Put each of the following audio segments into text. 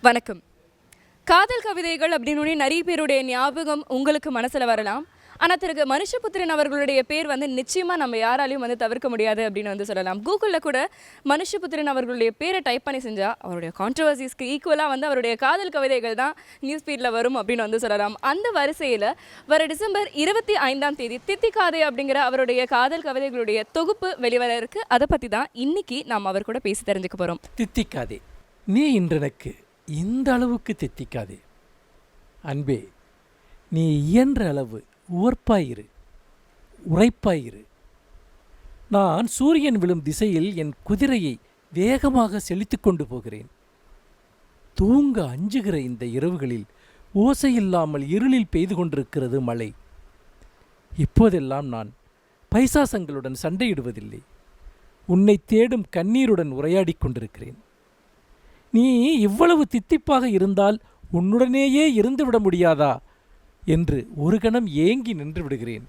வணக்கம். காதல் கவிதைகள் அப்படின்னு நிறைய பேருடைய ஞாபகம் உங்களுக்கு மனசில் வரலாம். ஆனால் திரு மனுஷபுத்திரன் அவர்களுடைய பேர் நிச்சயமாக நம்ம யாராலையும் தவிர்க்க முடியாது அப்படின்னு சொல்லலாம். கூகுளில் கூட மனுஷபுத்திரன் அவர்களுடைய பேரை டைப் பண்ணி செஞ்சால் அவருடைய கான்ட்ரவர்சிஸ்க்கு ஈக்குவலாக அவருடைய காதல் கவிதைகள் தான் நியூஸ் ஃபீடில் வரும் அப்படின்னு சொல்லலாம். அந்த வரிசையில் வர டிசம்பர் 25 தித்திக்காதே அப்படிங்கிற அவருடைய காதல் கவிதைகளுடைய தொகுப்பு வெளிவர இருக்கு. அதை பற்றி தான் இன்னைக்கு நாம் அவர் கூட பேசி தெரிஞ்சுக்க போகிறோம். தித்திக்காதே, நீ இன்றெனக்கு இந்த அளவுக்கு தித்திக்காதே. அன்பே, நீ இயன்ற அளவு உவர்ப்பாயிரு, உரைப்பாயிரு. நான் சூரியன் விழும் திசையில் என் குதிரையை வேகமாக செலுத்திக் கொண்டு போகிறேன். தூங்க அஞ்சுகிற இந்த இரவுகளில் ஓசையில்லாமல் இருளில் பெய்து கொண்டிருக்கிறது மழை. இப்போதெல்லாம் நான் பைசாசங்களுடன் சண்டையிடுவதில்லை, உன்னை தேடும் கண்ணீருடன் உரையாடிக் கொண்டிருக்கிறேன். நீ இவ்வளவு தித்திப்பாக இருந்தால் உன்னுடனேயே இருந்துவிட முடியாதா என்று ஒரு கணம் ஏங்கி நின்று விடுகிறேன்.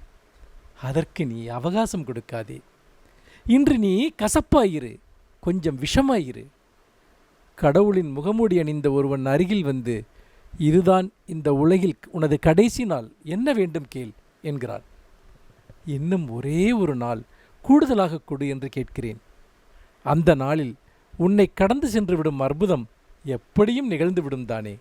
அதற்கு நீ அவகாசம் கொடுக்காதே. இன்று நீ கசப்பாயிரு, கொஞ்சம் விஷமாயிரு. கடவுளின் முகமூடி அணிந்த ஒருவன் அருகில் வந்து, இதுதான் இந்த உலகில் உனது கடைசி நாள், என்ன வேண்டும் கேள் என்கிறான். இன்னும் ஒரே ஒரு நாள் கூடுதலாக கொடு என்று கேட்கிறேன். அந்த நாளில் உன்னை கடந்து சென்று விடும் அற்புதம் எப்படியும் நிகழ்ந்துவிடும் தானே.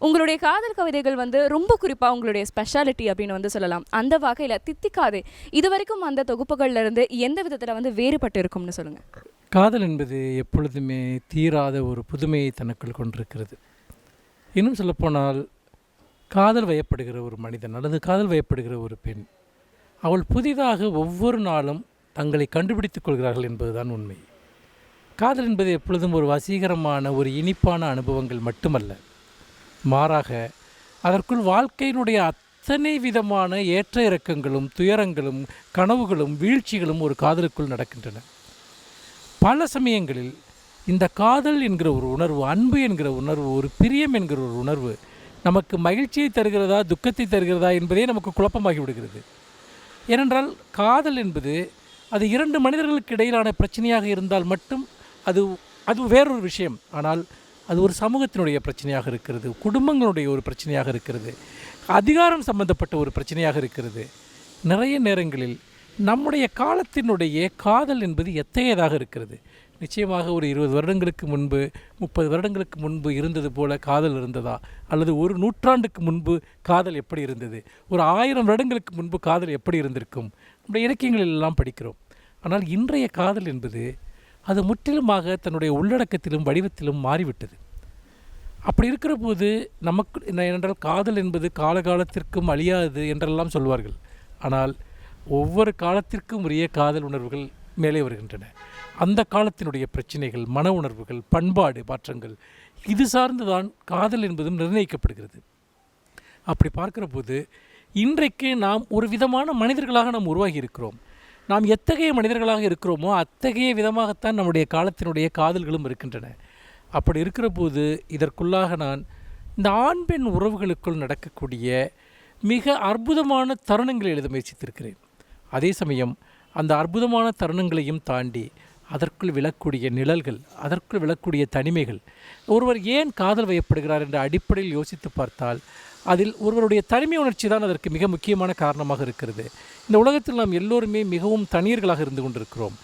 உங்களுடைய காதல் கவிதைகள் ரொம்ப குறிப்பாக உங்களுடைய ஸ்பெஷாலிட்டி அப்படின்னு சொல்லலாம். அந்த வகையில் தித்திக்காதே இதுவரைக்கும் அந்த தொகுப்புகள்ல இருந்து எந்த விதத்தில் வேறுபட்டு இருக்கும்னு சொல்லுங்கள். காதல் என்பது எப்பொழுதுமே தீராத ஒரு புதுமையை தனக்குள் கொண்டிருக்கிறது. இன்னும் சொல்லப்போனால், காதல் வயப்படுகிற ஒரு மனிதன் அல்லது காதல் வயப்படுகிற ஒரு பெண், அவள் புதிதாக ஒவ்வொரு நாளும் தங்களை கண்டுபிடித்துக் கொள்கிறார்கள் என்பதுதான் உண்மை. காதல் என்பது எப்பொழுதும் ஒரு வசீகரமான, ஒரு இனிப்பான அனுபவங்கள் மட்டுமல்ல, மாறாக அதற்குள் வாழ்க்கையினுடைய அத்தனை விதமான ஏற்ற இறக்கங்களும் துயரங்களும் கனவுகளும் வீழ்ச்சிகளும் ஒரு காதலுக்குள் நடக்கின்றன. பல சமயங்களில் இந்த காதல் என்கிற ஒரு உணர்வு, அன்பு என்கிற உணர்வு, ஒரு பிரியம் என்கிற ஒரு உணர்வு நமக்கு மகிழ்ச்சியை தருகிறதா துக்கத்தை தருகிறதா என்பதே நமக்கு குழப்பமாகி விடுகிறது. ஏனென்றால் காதல் என்பது அது இரண்டு மனிதர்களுக்கு இடையிலான பிரச்சனையாக இருந்தால் மட்டும் அது வேறொரு விஷயம். ஆனால் அது ஒரு சமூகத்தினுடைய பிரச்சனையாக இருக்கிறது, குடும்பங்களுடைய ஒரு பிரச்சனையாக இருக்கிறது, அதிகாரம் சம்பந்தப்பட்ட ஒரு பிரச்சனையாக இருக்கிறது. நிறைய நேரங்களில் நம்முடைய காலத்தினுடைய காதல் என்பது எத்தகையதாக இருக்கிறது. நிச்சயமாக ஒரு 20 வருடங்களுக்கு முன்பு 30 வருடங்களுக்கு முன்பு இருந்தது போல காதல் இருந்ததா, அல்லது ஒரு நூற்றாண்டுக்கு முன்பு காதல் எப்படி இருந்தது, ஒரு 1000 வருடங்களுக்கு முன்பு காதல் எப்படி இருந்திருக்கும், நம்முடைய இலக்கியங்களில் எல்லாம் படிக்கிறோம். ஆனால் இன்றைய காதல் என்பது அது முற்றிலுமாக தன்னுடைய உள்ளடக்கத்திலும் வடிவத்திலும் மாறிவிட்டது. அப்படி இருக்கிற போது நமக்கு என்றால் காதல் என்பது காலகாலத்திற்கும் அழியாது என்றெல்லாம் சொல்வார்கள். ஆனால் ஒவ்வொரு காலத்திற்கும் உரிய காதல் உணர்வுகள் மேலே வருகின்றன. அந்த காலத்தினுடைய பிரச்சனைகள், மன உணர்வுகள், பண்பாடு மாற்றங்கள், இது சார்ந்துதான் காதல் என்பதும் நிர்ணயிக்கப்படுகிறது. அப்படி பார்க்கிற போது இன்றைக்கு நாம் ஒரு விதமான மனிதர்களாக நாம் உருவாகி இருக்கிறோம். நாம் எத்தகைய மனிதர்களாக இருக்கிறோமோ அத்தகைய விதமாகத்தான் நம்முடைய காலத்தினுடைய காதல்களும் இருக்கின்றன. அப்படி இருக்கிற போது இதற்குள்ளாக நான் இந்த ஆண் பெண் உறவுகளுக்குள் நடக்கக்கூடிய மிக அற்புதமான தருணங்களை எழுத முயற்சித்திருக்கிறேன். அதே சமயம் அந்த அற்புதமான தருணங்களையும் தாண்டி அதற்குள் விழக்கூடிய நிழல்கள், அதற்குள் விழக்கூடிய தனிமைகள், ஒருவர் ஏன் காதல் வயப்படுகிறார் என்ற அடிப்படையில் யோசித்து பார்த்தால் அதில் ஒருவருடைய தனிமை உணர்ச்சி தான் அதற்கு மிக முக்கியமான காரணமாக இருக்கிறது. இந்த உலகத்தில் நாம் எல்லோருமே மிகவும் தனியர்களாக இருந்து கொண்டிருக்கிறோம்.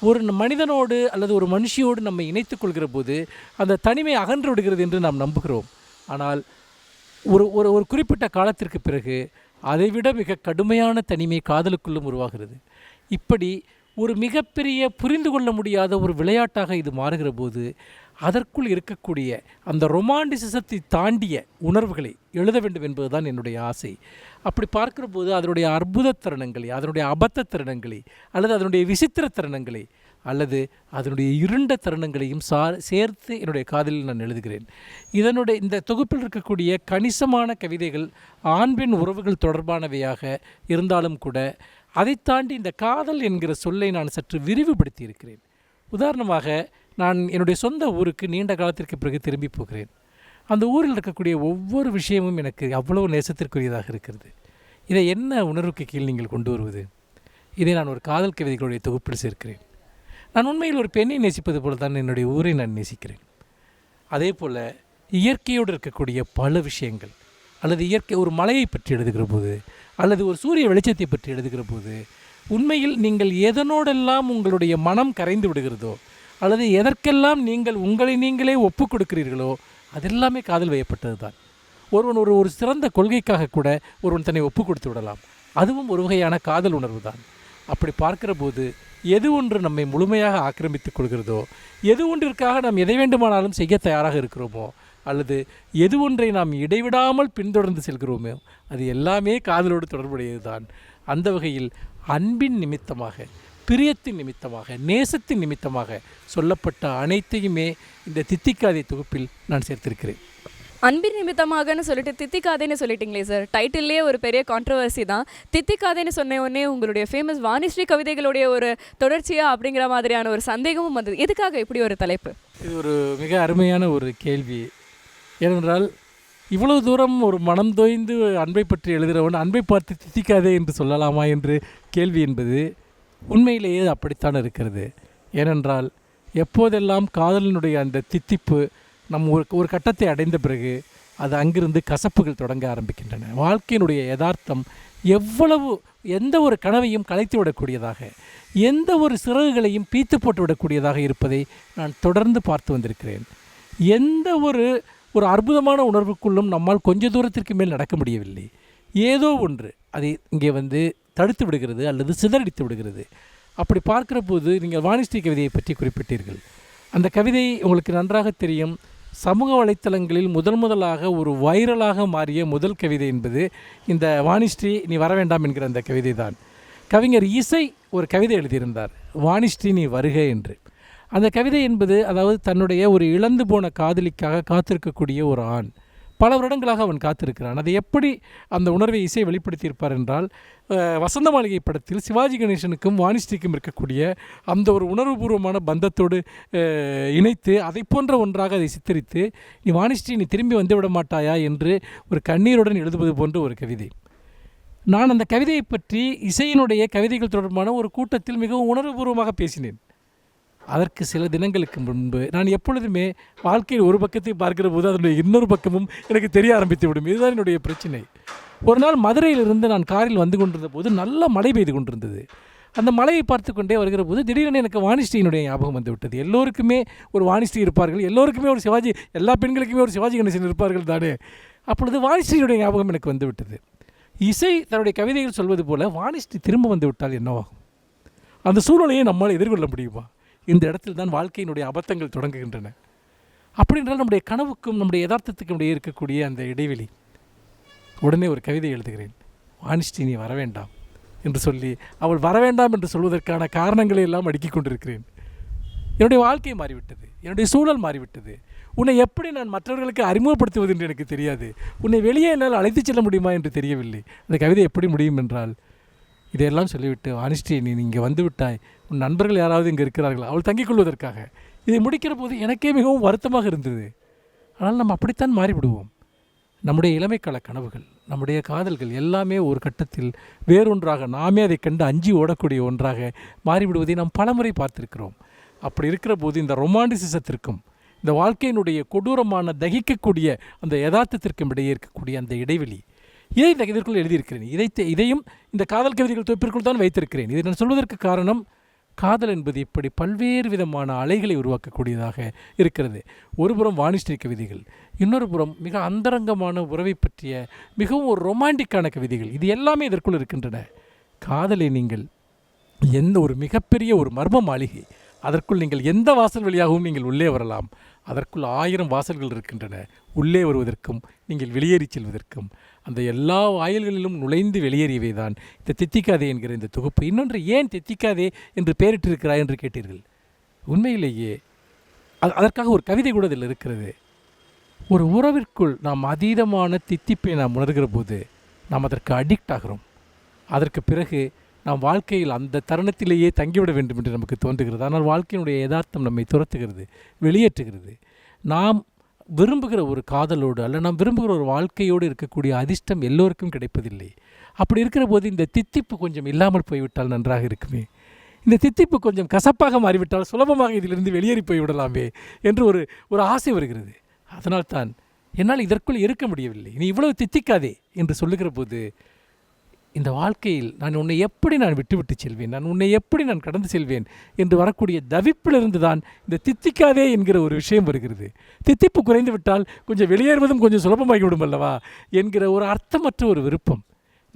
ஒரு மனிதனோடு அல்லது ஒரு மனுஷியோடு நம்மை இணைத்துக் கொள்கிற போது அந்த தனிமை அகன்று விடுகிறது என்று நாம் நம்புகிறோம். ஆனால் ஒரு ஒரு ஒரு குறிப்பிட்ட காலத்திற்கு பிறகு அதைவிட மிக கடுமையான தனிமை காதலுக்குள்ளும் உருவாகிறது. இப்படி ஒரு மிகப்பெரிய புரிந்து கொள்ள முடியாத ஒரு விளையாட்டாக இது மாறுகிற போது அதற்குள் இருக்கக்கூடிய அந்த ரொமான்டிசிசத்தை தாண்டிய உணர்வுகளை எழுத வேண்டும் என்பதுதான் என்னுடைய ஆசை. அப்படி பார்க்கிற போது அதனுடைய அற்புத தருணங்களை, அதனுடைய அபத்த தருணங்களை, அல்லது அதனுடைய விசித்திர தருணங்களை, அல்லது அதனுடைய இருண்ட தருணங்களையும் சேர்த்து என்னுடைய காதலில் நான் எழுதுகிறேன். இந்த தொகுப்பில் இருக்கக்கூடிய கணிசமான கவிதைகள் ஆண் பெண் உறவுகள் தொடர்பானவையாக இருந்தாலும் கூட அதை தாண்டி இந்த காதல் என்கிற சொல்லை நான் சற்று விரிவுபடுத்தி இருக்கிறேன். உதாரணமாக, நான் என்னுடைய சொந்த ஊருக்கு நீண்ட காலத்திற்கு பிறகு திரும்பி போகிறேன். அந்த ஊரில் இருக்கக்கூடிய ஒவ்வொரு விஷயமும் எனக்கு அவ்வளவு நேசத்திற்குரியதாக இருக்கிறது. இதை என்ன உணர்வுக்கு கீழ் நீங்கள் கொண்டு வருவது? இதை நான் ஒரு காதல் கவிதைகளுடைய தொகுப்பில் சேர்க்கிறேன். நான் உண்மையில் ஒரு பெண்ணை நேசிப்பது போல தான் என்னுடைய ஊரை நான் நேசிக்கிறேன். அதே போல் இயற்கையோடு இருக்கக்கூடிய பல விஷயங்கள், அல்லது இயற்கை ஒரு மலையை பற்றி எழுதுகிற போது, அல்லது ஒரு சூரிய வெளிச்சத்தை பற்றி எழுதுகிற போது, உண்மையில் நீங்கள் எதனோடெல்லாம் உங்களுடைய மனம் கரைந்து விடுகிறதோ, அல்லது எதற்கெல்லாம் நீங்கள் உங்களை நீங்களே ஒப்பு கொடுக்கிறீர்களோ, அதெல்லாமே காதல் வயப்பட்டது தான். ஒருவன் ஒரு சிறந்த கொள்கைக்காக கூட ஒருவன் தன்னை ஒப்பு கொடுத்து விடலாம். அதுவும் ஒரு வகையான காதல் உணர்வு தான். அப்படி பார்க்கிற போது எது ஒன்று நம்மை முழுமையாக ஆக்கிரமித்துக் கொள்கிறதோ, எது ஒன்றிற்காக நாம் எதை வேண்டுமானாலும் செய்ய தயாராக இருக்கிறோமோ, அல்லது எது ஒன்றை நாம் இடைவிடாமல் பின்தொடர்ந்து செல்கிறோமோ, அது எல்லாமே காதலோடு தொடர்புடையது தான். அந்த வகையில் அன்பின் நிமித்தமாக, பிரியத்தின் நிமித்தமாக, நேசத்தின் நிமித்தமாக சொல்லப்பட்ட அனைத்தையுமே இந்த தித்திக்காதை தொகுப்பில் நான் சேர்த்திருக்கிறேன். அன்பின் நிமித்தமாகன்னு சொல்லிட்டு தித்திக்காதேன்னு சொல்லிட்டீங்களே சார், டைட்டில்லே ஒரு பெரிய கான்ட்ரவர்சி தான். தித்திக்காதேன்னு சொன்ன உடனே உங்களுடைய ஃபேமஸ் வாணிஸ்ரீ கவிதைகளுடைய ஒரு தொடர்ச்சியா அப்படிங்கிற மாதிரியான ஒரு சந்தேகமும் வந்தது. எதுக்காக இப்படி ஒரு தலைப்பு? இது ஒரு மிக அருமையான ஒரு கேள்வி. ஏனென்றால் இவ்வளவு தூரம் ஒரு மனம் தோய்ந்து அன்பை பற்றி எழுதுகிறவன் அன்பை பார்த்து தித்திக்காதே என்று சொல்லலாமா என்று கேள்வி என்பது உண்மையிலேயே அப்படித்தான் இருக்கிறது. ஏனென்றால் எப்போதெல்லாம் காதலினுடைய அந்த தித்திப்பு நம் ஒரு கட்டத்தை அடைந்த பிறகு அது அங்கிருந்து கசப்புகள் தொடங்க ஆரம்பிக்கின்றன. வாழ்க்கையினுடைய யதார்த்தம் எவ்வளவு எந்த ஒரு கனவையும் கலைத்து விடக்கூடியதாக, எந்த ஒரு சிறகுகளையும் பீத்து போட்டு விடக்கூடியதாக இருப்பதை நான் தொடர்ந்து பார்த்து வந்திருக்கிறேன். எந்த ஒரு அற்புதமான உணர்வுக்குள்ளும் நம்மால் கொஞ்ச தூரத்திற்கு மேல் நடக்க முடியவில்லை. ஏதோ ஒன்று அதை இங்கே தடுத்து விடுகிறது அல்லது சிதறடித்து விடுகிறது. அப்படி பார்க்கிற போது நீங்கள் வாணிஸ்ரீ கவிதையை பற்றி குறிப்பிட்டீர்கள். அந்த கவிதை உங்களுக்கு நன்றாக தெரியும். சமூக வலைத்தளங்களில் முதலாக ஒரு வைரலாக மாறிய முதல் கவிதை என்பது இந்த வாணிஸ்ரீ நீ வர வேண்டாம் என்கிற அந்த கவிதை தான். கவிஞர் இசை ஒரு கவிதை எழுதியிருந்தார், வாணிஸ்ரீ நீ வருக என்று. அந்த கவிதை என்பது அதாவது தன்னுடைய ஒரு இழந்து போன காதலிக்காக காத்திருக்கக்கூடிய ஒரு ஆண். பல வருடங்களாக அவன் காத்திருக்கிறான். அதை எப்படி அந்த உணர்வை இசை வெளிப்படுத்தியிருப்பார் என்றால், வசந்த மாளிகை படத்தில் சிவாஜி கணேசனுக்கும் வாணிஸ்ரீக்கும் இருக்கக்கூடிய அந்த ஒரு உணர்வுபூர்வமான பந்தத்தோடு இணைத்து அதை போன்ற ஒன்றாக அதை சித்தரித்து, நீ வாணிஸ்ரீ நீ திரும்பி வந்துவிட மாட்டாயா என்று ஒரு கண்ணீருடன் எழுதுவது போன்ற ஒரு கவிதை. நான் அந்த கவிதையை பற்றி இசையினுடைய கவிதைகள் தொடர்பான ஒரு கூட்டத்தில் மிகவும் உணர்வுபூர்வமாக பேசினேன். அதற்கு சில தினங்களுக்கு முன்பு நான் எப்பொழுதுமே வாழ்க்கையில் ஒரு பக்கத்தை பார்க்கிற போது அதனுடைய இன்னொரு பக்கமும் எனக்கு தெரிய ஆரம்பித்து விடும். இதுதான் என்னுடைய பிரச்சனை. ஒரு நாள் மதுரையிலிருந்து நான் காரில் வந்து கொண்டிருந்த போது நல்ல மழை பெய்து கொண்டிருந்தது. அந்த மழையை பார்த்து கொண்டே வருகிற போது திடீரென எனக்கு வாணிஸ்ரீயினுடைய ஞாபகம் வந்து விட்டது. எல்லோருக்குமே ஒரு வாணிஸ்ரீ இருப்பார்கள், எல்லோருக்குமே ஒரு சிவாஜி, எல்லா பெண்களுக்குமே ஒரு சிவாஜி கணேசன் இருப்பார்கள் தானே. அப்பொழுது வாணிஸ்ரீயினுடைய ஞாபகம் எனக்கு வந்து விட்டது. இசை தன்னுடைய கவிதைகள் சொல்வது போல வாணிஸ்ரீ திரும்ப வந்து விட்டால் என்னவாகும்? அந்த சூழ்நிலையை நம்மால் எதிர்கொள்ள முடியுமா? இந்த இடத்தில் தான் வாழ்க்கையினுடைய அபத்தங்கள் தொடங்குகின்றன. அப்படி என்றால் நம்முடைய கனவுக்கும் நம்முடைய யதார்த்தத்துக்கும் இடையே இருக்கக்கூடிய அந்த இடைவெளி. உடனே ஒரு கவிதை எழுதுகிறேன், வாணிஸ்ரீ நீ வர வேண்டாம் என்று சொல்லி அவள் வர வேண்டாம் என்று சொல்வதற்கான காரணங்களை எல்லாம் அடுக்கிக் கொண்டிருக்கிறேன். என்னுடைய வாழ்க்கை மாறிவிட்டது, என்னுடைய சூழல் மாறிவிட்டது. உன்னை எப்படி நான் மற்றவர்களுக்கு அறிமுகப்படுத்துவது என்று எனக்கு தெரியாது. உன்னை வெளியே என்னால் அழைத்துச் செல்ல முடியுமா என்று தெரியவில்லை. அந்த கவிதை எப்படி முடியும் என்றால், இதையெல்லாம் சொல்லிவிட்டு வாணிஸ்ரீ நீ இங்கே வந்து விட்டாய், உன் நண்பர்கள் யாராவது இங்கே இருக்கிறார்கள் அவள் தங்கிக் கொள்வதற்காக. இதை முடிக்கிற போது எனக்கே மிகவும் வருத்தமாக இருந்தது. ஆனால் நம்ம அப்படித்தான் மாறிவிடுவோம். நம்முடைய இளமைக்கால கனவுகள், நம்முடைய காதல்கள் எல்லாமே ஒரு கட்டத்தில் வேறொன்றாக நாமே அதை கண்டு அஞ்சி ஓடக்கூடிய ஒன்றாக மாறிவிடுவதை நாம் பலமுறை பார்த்திருக்கிறோம். அப்படி இருக்கிற போது இந்த ரொமான்டிசிசத்திற்கும் இந்த வாழ்க்கையினுடைய கொடூரமான தகிக்கக்கூடிய அந்த யதார்த்தத்திற்கும் இடையே இருக்கக்கூடிய அந்த இடைவெளி, இதை இந்த இதற்குள் எழுதியிருக்கிறேன். இதையும் இந்த காதல் கவிதைகள் தொகுப்பிற்குள் தான் வைத்திருக்கிறேன். இதை நான் சொல்வதற்கு காரணம், காதல் என்பது இப்படி பல்வேறு விதமான அலைகளை உருவாக்கக்கூடியதாக இருக்கிறது. ஒருபுறம் வாணிஸ்ரீ கவிதைகள், இன்னொரு புறம் மிக அந்தரங்கமான உறவை பற்றிய மிகவும் ஒரு ரொமான்டிக்கான கவிதைகள். இது எல்லாமே இதற்குள் இருக்கின்றன. காதலை நீங்கள் எந்த ஒரு மிகப்பெரிய ஒரு மர்ம மாளிகை, அதற்குள் நீங்கள் எந்த வாசல் வழியாகவும் நீங்கள் உள்ளே வரலாம். அதற்குள் 1000 வாசல்கள் இருக்கின்றன. உள்ளே வருவதற்கும் நீங்கள் வெளியேறி செல்வதற்கும். அந்த எல்லா வாயில்களிலும் நுழைந்து வெளியேறியவை தான் இந்த தித்திக்காதே என்கிற இந்த தொகுப்பு. இன்னொன்று, ஏன் தித்திக்காதே என்று பெயரிட்டிருக்கிறாய் என்று கேட்டீர்கள். உண்மையிலேயே அதற்காக ஒரு கவிதை கூட இதில் இருக்கிறது. ஒரு உறவிற்குள் நாம் அதீதமான தித்திப்பை நாம் உணர்கிற போது நாம் அதற்கு அடிக்ட் ஆகிறோம். அதற்கு பிறகு நாம் வாழ்க்கையில் அந்த தருணத்திலேயே தங்கிவிட வேண்டும் என்று நமக்கு தோன்றுகிறது. ஆனால் வாழ்க்கையினுடைய யதார்த்தம் நம்மை துரத்துகிறது, வெளியேற்றுகிறது. நாம் விரும்புகிற ஒரு காதலோடு அல்ல நாம் விரும்புகிற ஒரு வாழ்க்கையோடு இருக்கக்கூடிய அதிர்ஷ்டம் எல்லோருக்கும் கிடைப்பதில்லை. அப்படி இருக்கிற போது இந்த தித்திப்பு கொஞ்சம் இல்லாமல் போய்விட்டால் நன்றாக இருக்குமே, இந்த தித்திப்பு கொஞ்சம் கசப்பாக மாறிவிட்டால் சுலபமாக இதிலிருந்து வெளியேறி போய்விடலாமே என்று ஒரு ஆசை வருகிறது. அதனால்தான் என்னால் இதற்குள் இருக்க முடியவில்லை, நீ இவ்வளவு தித்திக்காதே என்று சொல்லுகிற போது இந்த வாழ்க்கையில் நான் உன்னை எப்படி நான் விட்டு செல்வேன், நான் உன்னை எப்படி நான் கடந்து செல்வேன் என்று வரக்கூடிய தவிப்பிலிருந்து தான் இந்த தித்திக்காதே என்கிற ஒரு விஷயம் வருகிறது. தித்திப்பு குறைந்து விட்டால் கொஞ்சம் வெளியேறுவதும் கொஞ்சம் சுலபமாகிவிடும் அல்லவா என்கிற ஒரு அர்த்தமற்ற ஒரு விருப்பம்.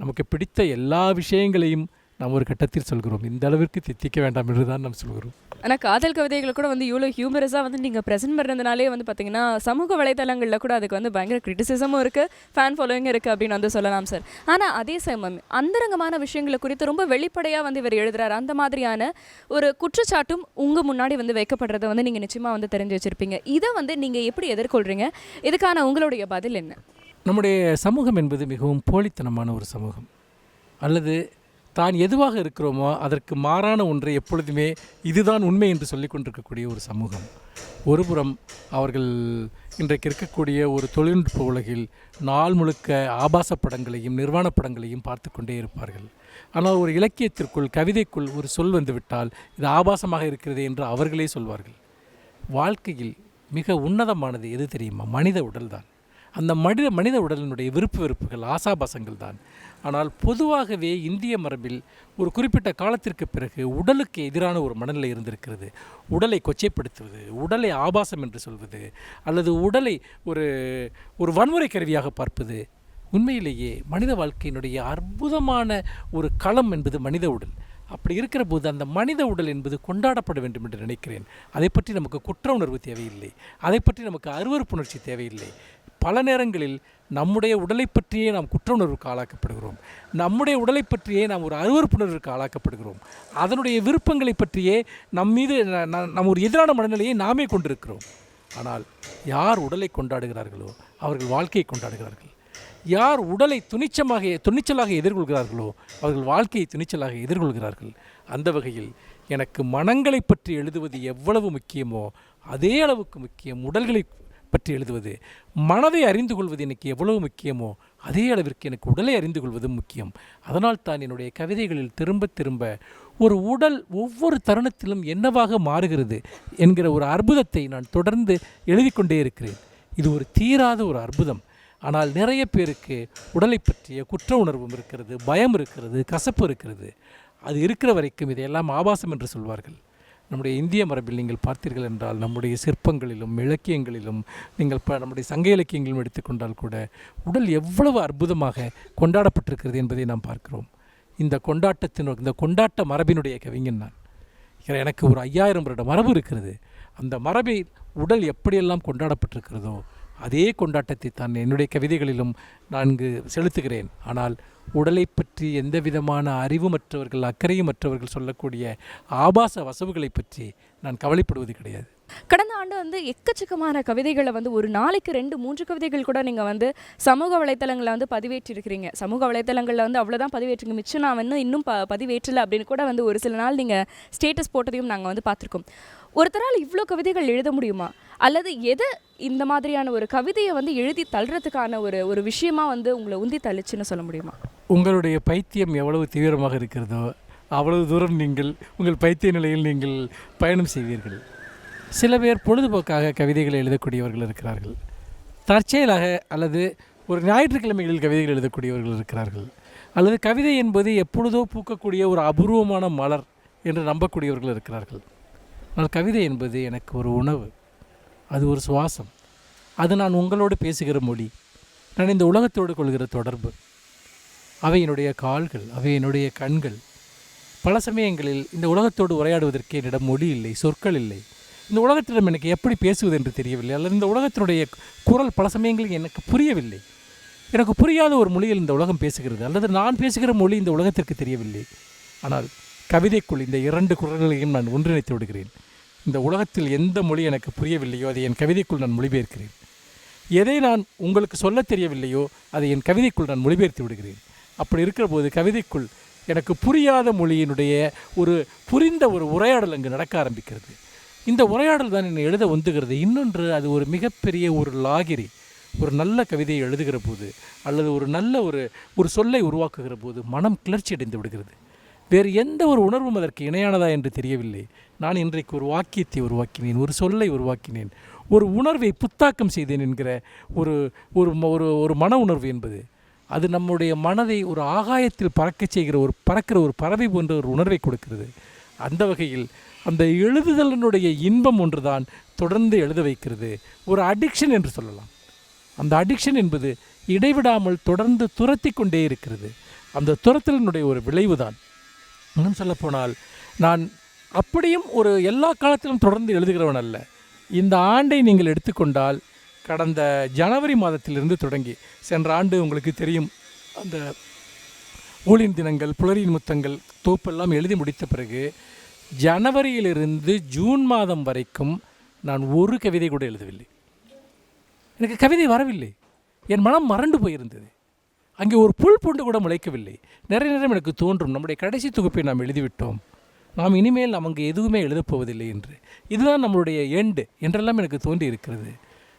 நமக்கு பிடித்த எல்லா விஷயங்களையும் நாம் ஒரு கட்டத்தில் சொல்கிறோம், இந்த அளவிற்கு தித்திக்க வேண்டாம் என்று தான் நாம் சொல்கிறோம். ஆனால் காதல் கவிதைகளை கூட வந்து இவ்வளோ ஹியூமரஸாக வந்து நீங்கள் ப்ரெசென்ட் பண்ணுறதுனாலே வந்து பார்த்தீங்கன்னா சமூக வலைதளங்களில் கூட அதுக்கு வந்து பயங்கர கிரிட்டிசிசமும் இருக்குது, ஃபேன் ஃபாலோயிங் இருக்குது அப்படின்னு வந்து சொல்லலாம் சார். ஆனால் அதே சமயம் அந்தரங்கமான விஷயங்களை குறித்து ரொம்ப வெளிப்படையாக வந்து இவர் எழுதுறாரு. அந்த மாதிரியான ஒரு குற்றச்சாட்டும் உங்கள் முன்னாடி வந்து வைக்கப்படுறதை வந்து நீங்கள் நிச்சயமாக வந்து தெரிஞ்சு வச்சுருப்பீங்க. இதை வந்து நீங்கள் எப்படி எதிர்கொள்கிறீங்க? இதுக்கான உங்களுடைய பதில் என்ன? நம்முடைய சமூகம் என்பது மிகவும் போலித்தனமான ஒரு சமூகம். அல்லது தான் எதுவாக இருக்கிறோமோ அதற்கு மாறான ஒன்றை எப்பொழுதுமே இதுதான் உண்மை என்று சொல்லிக் கொண்டிருக்கக்கூடிய ஒரு சமூகம். ஒருபுறம் அவர்கள் இன்றைக்கு இருக்கக்கூடிய ஒரு தொழில்நுட்ப உலகில் நாள் முழுக்க ஆபாச படங்களையும் நிர்வாண படங்களையும் பார்த்து கொண்டே இருப்பார்கள். ஆனால் ஒரு இலக்கியத்திற்குள் கவிதைக்குள் ஒரு சொல் வந்துவிட்டால் இது ஆபாசமாக இருக்கிறது என்று அவர்களே சொல்வார்கள். வாழ்க்கையில் மிக உன்னதமானது எது தெரியுமா? மனித உடல் தான். அந்த மனித உடலினுடைய விருப்பு வெறுப்புகள் ஆசாபாசங்கள் தான். ஆனால் பொதுவாகவே இந்திய மரபில் ஒரு குறிப்பிட்ட காலத்திற்கு பிறகு உடலுக்கு எதிரான ஒரு மனநிலை இருந்திருக்கிறது. உடலை கொச்சைப்படுத்துவது, உடலை ஆபாசம் என்று சொல்வது, அல்லது உடலை ஒரு வன்முறை கருவியாக பார்ப்பது. உண்மையிலேயே மனித வாழ்க்கையினுடைய அற்புதமான ஒரு களம் என்பது மனித உடல். அப்படி இருக்கிற போது அந்த மனித உடல் என்பது கொண்டாடப்பட வேண்டும் என்று நினைக்கிறேன். அதை பற்றி நமக்கு குற்ற உணர்வு தேவையில்லை, அதை பற்றி நமக்கு அருவருப்புணர்ச்சி தேவையில்லை. பல நேரங்களில் நம்முடைய உடலை பற்றியே நாம் குற்ற உணர்வுக்கு ஆளாக்கப்படுகிறோம், நம்முடைய உடலை பற்றியே நாம் ஒரு அருவருப்புணர்வுக்கு ஆளாக்கப்படுகிறோம், அதனுடைய விருப்பங்களை பற்றியே மீது நம் ஒரு எதிரான மனநிலையை நாமே கொண்டிருக்கிறோம். ஆனால் யார் உடலை கொண்டாடுகிறார்களோ அவர்கள் வாழ்க்கையை கொண்டாடுகிறார்கள். யார் உடலை துணிச்சலாக எதிர்கொள்கிறார்களோ அவர்கள் வாழ்க்கையை துணிச்சலாக எதிர்கொள்கிறார்கள். அந்த வகையில் எனக்கு மனங்களை பற்றி எழுதுவது எவ்வளவு முக்கியமோ அதே அளவுக்கு முக்கியம் உடல்களை பற்றி எழுதுவது. மனதை அறிந்து கொள்வது எனக்கு எவ்வளவு முக்கியமோ அதே அளவிற்கு எனக்கு உடலை அறிந்து கொள்வதும் முக்கியம். அதனால் தான் என்னுடைய கவிதைகளில் திரும்ப திரும்ப ஒரு உடல் ஒவ்வொரு தருணத்திலும் என்னவாக மாறுகிறது என்கிற ஒரு அற்புதத்தை நான் தொடர்ந்து எழுதி கொண்டே இருக்கிறேன். இது ஒரு தீராத ஒரு அற்புதம். ஆனால் நிறைய பேருக்கு உடலை பற்றிய குற்ற உணர்வும் இருக்கிறது, பயம் இருக்கிறது, கசப்பு இருக்கிறது. அது இருக்கிற வரைக்கும் இதையெல்லாம் ஆபாசம் என்று சொல்வார்கள். நம்முடைய இந்திய மரபில் நீங்கள் பார்த்தீர்கள் என்றால் நம்முடைய சிற்பங்களிலும் இலக்கியங்களிலும் நீங்கள் நம்முடைய சங்க இலக்கியங்களிலும் எடுத்துக்கொண்டால் கூட உடல் எவ்வளவு அற்புதமாக கொண்டாடப்பட்டிருக்கிறது என்பதை நாம் பார்க்கிறோம். இந்த கொண்டாட்ட மரபினுடைய கவிஞன் நான். எனக்கு ஒரு 5000 வருட மரபு இருக்கிறது. அந்த மரபில் உடல் எப்படியெல்லாம் கொண்டாடப்பட்டிருக்கிறதோ அதே கொண்டாட்டத்தை தான் என்னுடைய கவிதைகளிலும் நான் செலுத்துகிறேன். ஆனால் உடலை பற்றி எந்த விதமான அறிவுமற்றவர்கள் அக்கறையுமற்றவர்கள் சொல்லக்கூடிய ஆபாச வசவுகளை பற்றி நான் கவலைப்படுவது கிடையாது. கடந்த ஆண்டு வந்து எக்கச்சக்கமான கவிதைகளை வந்து ஒரு நாளைக்கு 2-3 கவிதைகள் கூட நீங்கள் வந்து சமூக வலைத்தளங்களில் வந்து பதிவேற்றிருக்கிறீங்க. சமூக வலைத்தளங்களில் வந்து அவ்வளோதான் பதிவேற்றுங்க, மிச்சம் நான் வந்து இன்னும் பதிவேற்றலை அப்படின்னு கூட வந்து ஒரு சில நாள் நீங்கள் ஸ்டேட்டஸ் போட்டதையும் நாங்கள் வந்து பார்த்துருக்கோம். ஒருத்தரால் இவ்வளோ கவிதைகள் எழுத முடியுமா? அல்லது எதை இந்த மாதிரியான ஒரு கவிதையை வந்து எழுதி தள்ளுறதுக்கான ஒரு விஷயமா வந்து உங்களை உந்தி தள்ளிச்சுன்னு சொல்ல முடியுமா? உங்களுடைய பைத்தியம் எவ்வளவு தீவிரமாக இருக்கிறதோ அவ்வளவு தூரம் நீங்கள் உங்கள் பைத்திய நிலையில் நீங்கள் பயணம் செய்வீர்கள். சில பேர் பொழுதுபோக்காக கவிதைகளை எழுதக்கூடியவர்கள் இருக்கிறார்கள். தற்செயலாக அல்லது ஒரு ஞாயிற்றுக்கிழமைகளில் கவிதைகள் எழுதக்கூடியவர்கள் இருக்கிறார்கள். அல்லது கவிதை என்பது எப்பொழுதோ பூக்கக்கூடிய ஒரு அபூர்வமான மலர் என்று நம்பக்கூடியவர்கள் இருக்கிறார்கள். ஆனால் கவிதை என்பது எனக்கு ஒரு உணவு, அது ஒரு சுவாசம், அது நான் உங்களோடு பேசுகிற மொழி, நான் இந்த உலகத்தோடு கொள்கிற தொடர்பு. அவை என்னுடைய கால்கள், அவை என்னுடைய கண்கள். பல சமயங்களில் இந்த உலகத்தோடு உரையாடுவதற்கு என்னிடம் மொழி இல்லை, சொற்கள் இல்லை. இந்த உலகத்திடம் எனக்கு எப்படி பேசுவது என்று தெரியவில்லை. அல்லது இந்த உலகத்தினுடைய குரல் பல சமயங்களில் எனக்கு புரியவில்லை. எனக்கு புரியாத ஒரு மொழியில் இந்த உலகம் பேசுகிறது, அல்லது நான் பேசுகிற மொழி இந்த உலகத்திற்கு தெரியவில்லை. ஆனால் கவிதைக்குள் இந்த 2 குரல்களையும் நான் ஒன்றிணைத்து விடுகிறேன். இந்த உலகத்தில் எந்த மொழி எனக்கு புரியவில்லையோ அதை என் கவிதைக்குள் நான் மொழிபெயர்க்கிறேன். எதை நான் உங்களுக்கு சொல்ல தெரியவில்லையோ அதை என் கவிதைக்குள் நான் மொழிபெயர்த்து விடுகிறேன். அப்படி இருக்கிற போது கவிதைக்குள் எனக்கு புரியாத மொழியினுடைய புரிந்த ஒரு உரையாடல் அங்கு நடக்க ஆரம்பிக்கிறது. இந்த உரையாடல் தான் என்னை எழுத உந்துகிறது. இன்னொன்று, அது ஒரு மிகப்பெரிய ஒரு லாகிரி. ஒரு நல்ல கவிதையை எழுதுகிற போது அல்லது ஒரு நல்ல ஒரு சொல்லை உருவாக்குகிற போது மனம் கிளர்ச்சி அடைந்து விடுகிறது. வேறு எந்த ஒரு உணர்வும் அதற்கு இணையானதா என்று தெரியவில்லை. நான் இன்றைக்கு ஒரு வாக்கியத்தை உருவாக்கினேன், ஒரு சொல்லை உருவாக்கினேன். ஒரு உணர்வை புத்தாக்கம் செய்தேன் என்கிற ஒரு ஒரு ஒரு ஒரு மன உணர்வு என்பது அது நம்முடைய மனதை ஒரு ஆகாயத்தில் பறக்கச் செய்கிற பறக்கிற ஒரு பறவை போன்ற ஒரு உணர்வை கொடுக்கிறது. அந்த வகையில் அந்த எழுதுதலினுடைய இன்பம் ஒன்றுதான் தொடர்ந்து எழுத வைக்கிறது. ஒரு அடிக்ஷன் என்று சொல்லலாம். அந்த அடிக்ஷன் என்பது இடைவிடாமல் தொடர்ந்து துரத்தி கொண்டே இருக்கிறது. அந்த துரத்தலினுடைய ஒரு விளைவு தான். இன்னும் சொல்லப்போனால் நான் அப்படியும் ஒரு எல்லா காலத்திலும் தொடர்ந்து எழுதுகிறவன் அல்ல. இந்த ஆண்டை நீங்கள் எடுத்துக்கொண்டால் கடந்த ஜனவரி மாதத்திலிருந்து தொடங்கி சென்ற ஆண்டு உங்களுக்கு தெரியும், அந்த ஊழின் தினங்கள், புலரியின் முத்தங்கள் தொகுப்பெல்லாம் எழுதி முடித்த பிறகு ஜனவரியிலிருந்து ஜூன் மாதம் வரைக்கும் நான் ஒரு கவிதை கூட எழுதவில்லை. எனக்கு கவிதை வரவில்லை. என் மனம் மறண்டு போயிருந்தது. அங்கே ஒரு புல் பூண்டு கூட முளைக்கவில்லை. நிறைய நேரம் எனக்கு தோன்றும், நம்முடைய கடைசி தொகுப்பை நாம் எழுதிவிட்டோம், நாம் இனிமேல் நாம் அங்கே எதுவுமே எழுதப்போவதில்லை என்று. இதுதான் நம்மளுடைய எண்டு என்றெல்லாம் எனக்கு தோன்றி இருக்கிறது.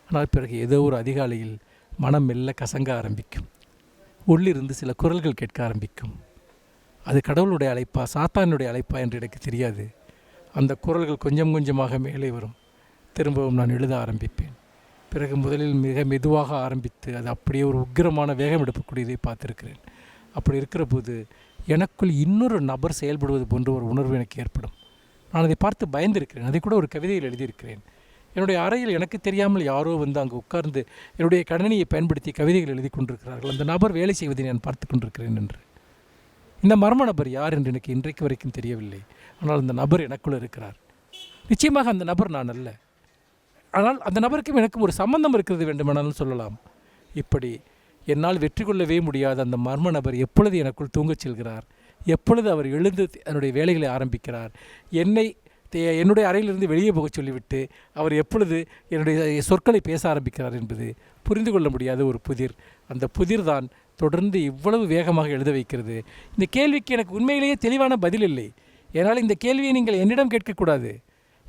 ஆனால் பிறகு ஏதோ ஒரு அதிகாலையில் மனம் மெல்ல கசங்க ஆரம்பிக்கும். உள்ளிருந்து சில குரல்கள் கேட்க ஆரம்பிக்கும். அது கடவுளுடைய அழைப்பா சாத்தானுடைய அழைப்பா என்று எனக்கு தெரியாது. அந்த குரல்கள் கொஞ்சம் கொஞ்சமாக மேலே வரும். திரும்பவும் நான் எழுத ஆரம்பிப்பேன். பிறகு முதலில் மிக மெதுவாக ஆரம்பித்து அது அப்படியே ஒரு உக்கிரமான வேகம் எடுக்கக்கூடியதை பார்த்துருக்கிறேன். அப்படி இருக்கிற போது எனக்குள் இன்னொரு நபர் செயல்படுவது போன்ற ஒரு உணர்வு எனக்கு ஏற்படும். நான் அதை பார்த்து பயந்திருக்கிறேன். அதை கூட ஒரு கவிதையில் எழுதியிருக்கிறேன். என்னுடைய அறையில் எனக்கு தெரியாமல் யாரோ வந்து அங்கே உட்கார்ந்து என்னுடைய கணினியை பயன்படுத்தி கவிதைகள் எழுதி கொண்டிருக்கிறார்கள். அந்த நபர் வேலை செய்வதை நான் பார்த்து கொண்டிருக்கிறேன் என்று. இந்த மர்ம நபர் யார் என்று எனக்கு இன்றைக்கு வரைக்கும் தெரியவில்லை. ஆனால் அந்த நபர் எனக்குள் இருக்கிறார். நிச்சயமாக அந்த நபர் நான் அல்ல. ஆனால் அந்த நபருக்கும் எனக்கும் ஒரு சம்பந்தம் இருக்கிறது வேண்டுமானாலும் சொல்லலாம். இப்படி என்னால் வெற்றி கொள்ளவே முடியாத அந்த மர்ம நபர் எப்பொழுது எனக்குள் தூங்கச் செல்கிறார், எப்பொழுது அவர் எழுந்து என்னுடைய வேலைகளை ஆரம்பிக்கிறார், என்னுடைய அறையிலிருந்து வெளியே போகச் சொல்லிவிட்டு அவர் எப்பொழுது என்னுடைய சொற்களை பேச ஆரம்பிக்கிறார் என்பது புரிந்து கொள்ள முடியாத ஒரு புதிர். அந்த புதிர் தான் தொடர்ந்து இவ்வளவு வேகமாக எழுத வைக்கிறது. இந்த கேள்விக்கு எனக்கு உண்மையிலேயே தெளிவான பதில் இல்லை. ஏனால் இந்த கேள்வியை நீங்கள் என்னிடம் கேட்கக்கூடாது.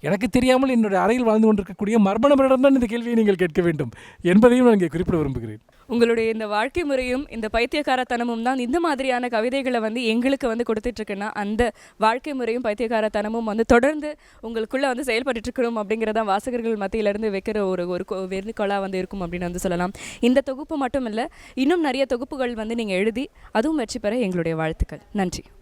எனக்கு தெரியாமல் என்னுடைய அறையில் வாழ்ந்து கொண்டிருக்கக்கூடிய மர்ம நபரிடம்தான் இந்த கேள்வியை நீங்கள் கேட்க வேண்டும் என்பதையும் நான் இங்கே குறிப்பிட விரும்புகிறேன். உங்களுடைய இந்த வாழ்க்கை முறையும் இந்த பைத்தியக்காரத்தனமும் தான் இந்த மாதிரியான கவிதைகளை வந்து எங்களுக்கு வந்து கொடுத்துட்ருக்குன்னா அந்த வாழ்க்கை முறையும் பைத்தியக்காரத்தனமும் வந்து தொடர்ந்து உங்களுக்குள்ளே வந்து செயல்பட்டு இருக்கணும் அப்படிங்கிறதான் வாசகர்கள் மத்தியிலேருந்து வைக்கிற ஒரு வேண்டுகோளாக வந்து இருக்கும் அப்படின்னு வந்து சொல்லலாம். இந்த தொகுப்பு மட்டும் இல்லை, இன்னும் நிறைய தொகுப்புகள் வந்து நீங்கள் எழுதி அதுவும் வெற்றி பெற எங்களுடைய வாழ்த்துக்கள். நன்றி.